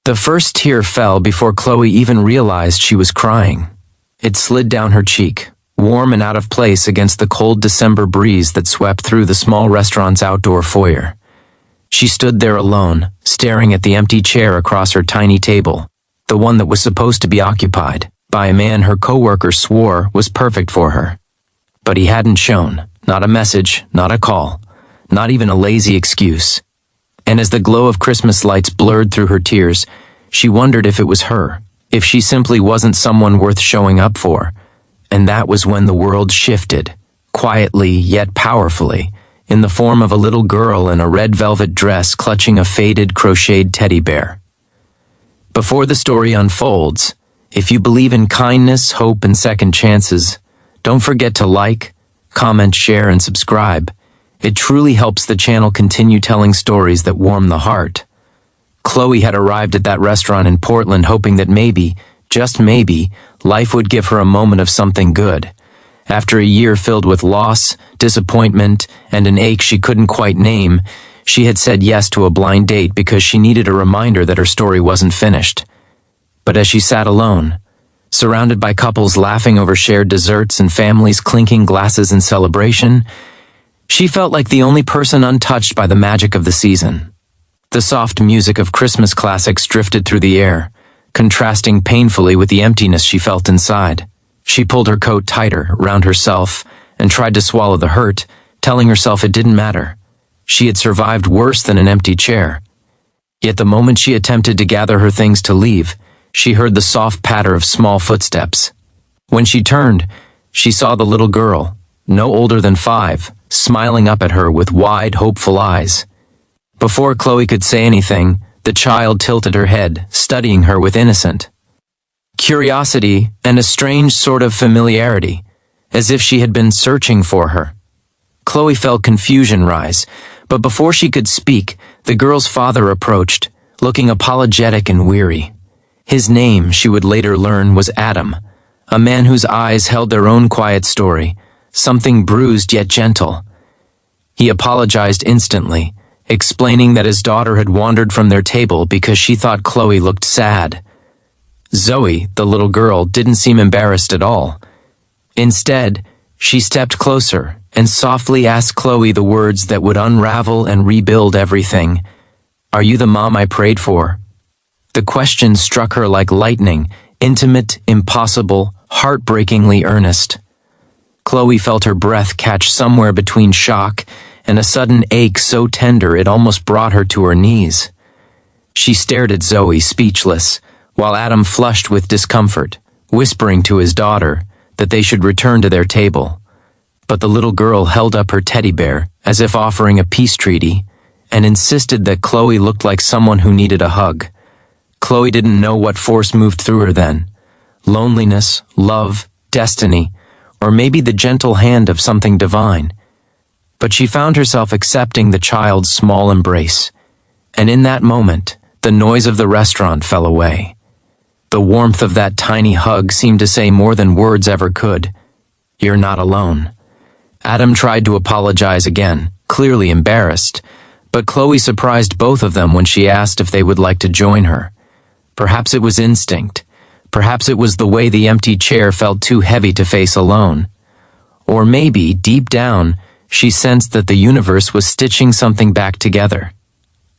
The first tear fell before Chloe even realized she was crying. It slid down her cheek, warm and out of place against the cold December breeze that swept through the small restaurant's outdoor foyer. She stood there alone, staring at the empty chair across her tiny table, the one that was supposed to be occupied by a man her coworkers swore was perfect for her. But he hadn't shown, not a message, not a call, not even a lazy excuse. And as the glow of Christmas lights blurred through her tears, she wondered if it was her, if she simply wasn't someone worth showing up for. And that was when the world shifted, quietly yet powerfully, in the form of a little girl in a red velvet dress clutching a faded crocheted teddy bear. Before the story unfolds, if you believe in kindness, hope, and second chances, don't forget to like, comment, share, and subscribe. It truly helps the channel continue telling stories that warm the heart. Chloe had arrived at that restaurant in Portland hoping that maybe, just maybe, life would give her a moment of something good. After a year filled with loss, disappointment, and an ache she couldn't quite name, she had said yes to a blind date because she needed a reminder that her story wasn't finished. But as she sat alone, surrounded by couples laughing over shared desserts and families clinking glasses in celebration, she felt like the only person untouched by the magic of the season. The soft music of Christmas classics drifted through the air, contrasting painfully with the emptiness she felt inside. She pulled her coat tighter around herself and tried to swallow the hurt, telling herself it didn't matter. She had survived worse than an empty chair. Yet the moment she attempted to gather her things to leave, she heard the soft patter of small footsteps. When she turned, she saw the little girl, no older than 5, smiling up at her with wide, hopeful eyes. Before Chloe could say anything, the child tilted her head, studying her with innocent curiosity and a strange sort of familiarity, as if she had been searching for her. Chloe felt confusion rise, but before she could speak, the girl's father approached, looking apologetic and weary. His name, she would later learn, was Adam, a man whose eyes held their own quiet story, something bruised yet gentle. He apologized instantly, explaining that his daughter had wandered from their table because she thought Chloe looked sad. Zoe, the little girl, didn't seem embarrassed at all. Instead, she stepped closer and softly asked Chloe the words that would unravel and rebuild everything. "Are you the mom I prayed for?" The question struck her like lightning, intimate, impossible, heartbreakingly earnest. Chloe felt her breath catch somewhere between shock and a sudden ache so tender it almost brought her to her knees. She stared at Zoe, speechless, while Adam flushed with discomfort, whispering to his daughter that they should return to their table. But the little girl held up her teddy bear, as if offering a peace treaty, and insisted that Chloe looked like someone who needed a hug. Chloe didn't know what force moved through her then. Loneliness, love, destiny, or maybe the gentle hand of something divine. But she found herself accepting the child's small embrace. And in that moment, the noise of the restaurant fell away. The warmth of that tiny hug seemed to say more than words ever could. "You're not alone." Adam tried to apologize again, clearly embarrassed, but Chloe surprised both of them when she asked if they would like to join her. Perhaps it was instinct. Perhaps it was the way the empty chair felt too heavy to face alone. Or maybe, deep down, she sensed that the universe was stitching something back together.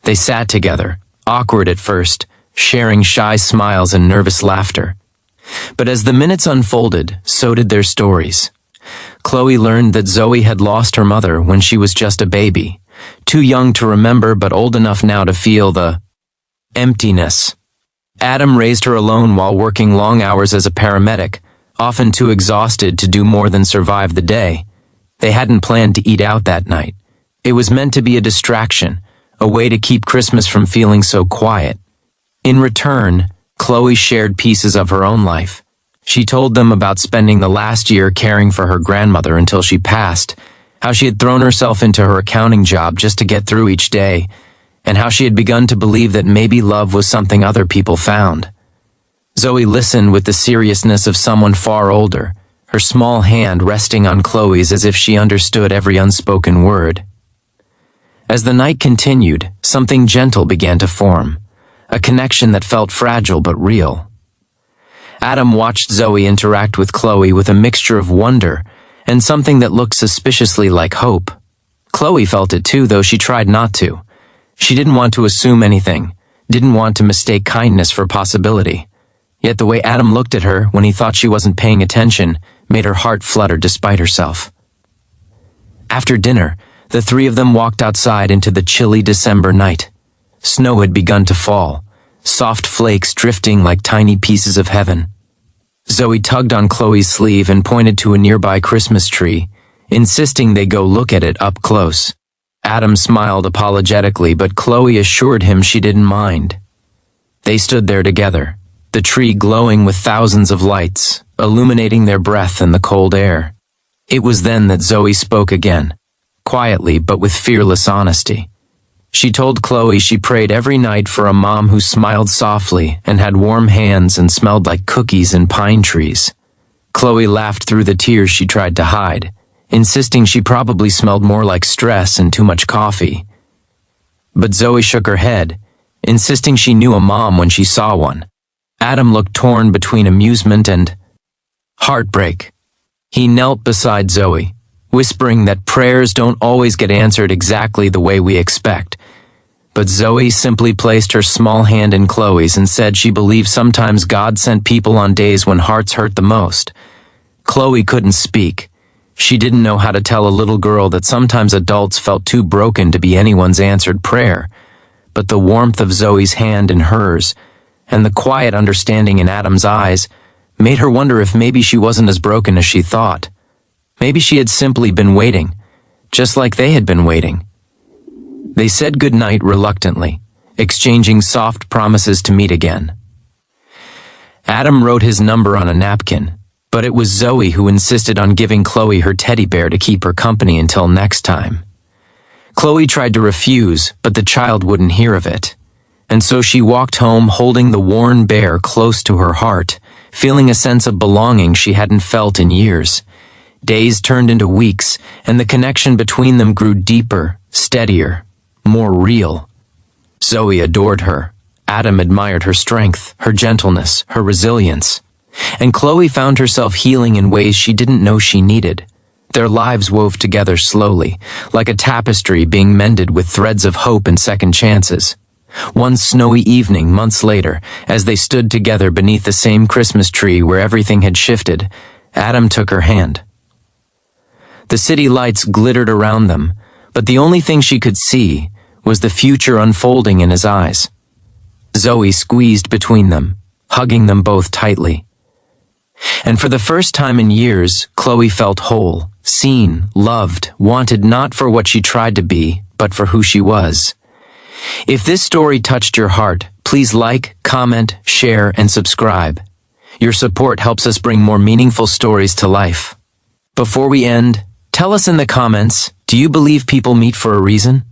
They sat together, awkward at first, sharing shy smiles and nervous laughter. But as the minutes unfolded, so did their stories. Chloe learned that Zoe had lost her mother when she was just a baby, too young to remember but old enough now to feel the emptiness. Adam raised her alone while working long hours as a paramedic, often too exhausted to do more than survive the day. They hadn't planned to eat out that night. It was meant to be a distraction, a way to keep Christmas from feeling so quiet. In return, Chloe shared pieces of her own life. She told them about spending the last year caring for her grandmother until she passed, how she had thrown herself into her accounting job just to get through each day, and how she had begun to believe that maybe love was something other people found. Zoe listened with the seriousness of someone far older, her small hand resting on Chloe's as if she understood every unspoken word. As the night continued, something gentle began to form. a connection that felt fragile but real. Adam watched Zoe interact with Chloe with a mixture of wonder and something that looked suspiciously like hope. Chloe felt it too, though she tried not to. She didn't want to assume anything, didn't want to mistake kindness for possibility. Yet the way Adam looked at her when he thought she wasn't paying attention made her heart flutter despite herself. After dinner, the three of them walked outside into the chilly December night. Snow had begun to fall, soft flakes drifting like tiny pieces of heaven. Zoe tugged on Chloe's sleeve and pointed to a nearby Christmas tree, insisting they go look at it up close. Adam smiled apologetically, but Chloe assured him she didn't mind. They stood there together, the tree glowing with thousands of lights, illuminating their breath in the cold air. It was then that Zoe spoke again, quietly but with fearless honesty. She told Chloe she prayed every night for a mom who smiled softly and had warm hands and smelled like cookies and pine trees. Chloe laughed through the tears she tried to hide, insisting she probably smelled more like stress and too much coffee. But Zoe shook her head, insisting she knew a mom when she saw one. Adam looked torn between amusement and heartbreak. He knelt beside Zoe, whispering that prayers don't always get answered exactly the way we expect. But Zoe simply placed her small hand in Chloe's and said she believed sometimes God sent people on days when hearts hurt the most. Chloe couldn't speak. She didn't know how to tell a little girl that sometimes adults felt too broken to be anyone's answered prayer. But the warmth of Zoe's hand in hers, and the quiet understanding in Adam's eyes, made her wonder if maybe she wasn't as broken as she thought. Maybe she had simply been waiting, just like they had been waiting. They said goodnight reluctantly, exchanging soft promises to meet again. Adam wrote his number on a napkin, but it was Zoe who insisted on giving Chloe her teddy bear to keep her company until next time. Chloe tried to refuse, but the child wouldn't hear of it, and so she walked home holding the worn bear close to her heart, feeling a sense of belonging she hadn't felt in years. Days turned into weeks, and the connection between them grew deeper, steadier, more real. Zoe adored her. Adam admired her strength, her gentleness, her resilience. And Chloe found herself healing in ways she didn't know she needed. Their lives wove together slowly, like a tapestry being mended with threads of hope and second chances. One snowy evening, months later, as they stood together beneath the same Christmas tree where everything had shifted, Adam took her hand. The city lights glittered around them, but the only thing she could see was the future unfolding in his eyes. Zoe squeezed between them, hugging them both tightly. And for the first time in years, Chloe felt whole, seen, loved, wanted not for what she tried to be, but for who she was. If this story touched your heart, please like, comment, share, and subscribe. Your support helps us bring more meaningful stories to life. Before we end, tell us in the comments, do you believe people meet for a reason?